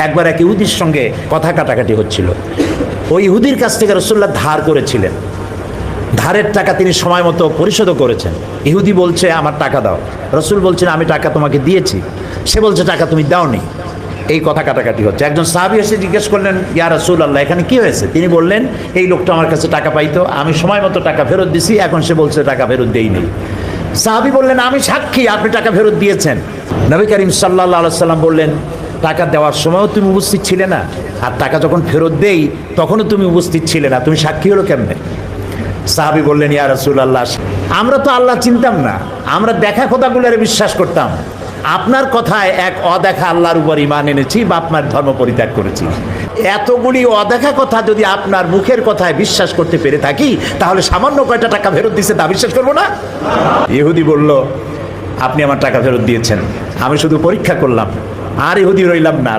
একবার এক ইহুদির সঙ্গে কথা কাটাকাটি হচ্ছিল। ওই ইহুদির কাছ থেকে রাসূলুল্লাহ ধার করেছিলেন, ধারের টাকা তিনি সময় মতো পরিশোধ করেছেন। ইহুদি বলছে আমার টাকা দাও, রাসূল বলছেন আমি টাকা তোমাকে দিয়েছি, সে বলছে টাকা তুমি দাওনি। এই কথা কাটাকাটি হচ্ছে। একজন সাহাবী এসে জিজ্ঞেস করলেন, ইয়া রাসূলুল্লাহ এখানে কি হয়েছে? তিনি বললেন, এই লোকটা আমার কাছে টাকা পাইতো, আমি সময় মতো টাকা ফেরত দিছি, এখন সে বলছে টাকা ফেরত দেইনি। সাহাবী বললেন, আমি সাক্ষী আপনি টাকা ফেরত দিয়েছেন। নবী করিম সাল্লাল্লাহু আলাইহি সাল্লাম বললেন, টাকা দেওয়ার সময়ও তুমি উপস্থিত ছিলে না, আর টাকা যখন ফেরত দেই তখনও তুমি উপস্থিত ছিলে না, তুমি সাক্ষী হলো কেমনে? সাহাবী বললেন, ইয়া রাসূলুল্লাহ আমরা তো আল্লাহ চিনতাম না, আমরা দেখা কথাগুলোরে বিশ্বাস করতাম, আপনার কথায় এক অদেখা আল্লাহর উপর ঈমান এনেছি বা আপনার ধর্ম পরিত্যাগ করেছি। এতগুলি অদেখা কথা যদি আপনার মুখের কথায় বিশ্বাস করতে পেরে থাকি, তাহলে সামান্য কয়টা টাকা ফেরত দিয়েছে তা বিশ্বাস করবো না? ইহুদি বলল, আপনি আমার টাকা ফেরত দিয়েছেন, আমি শুধু পরীক্ষা করলাম। আর ইহুদি রইলাম না।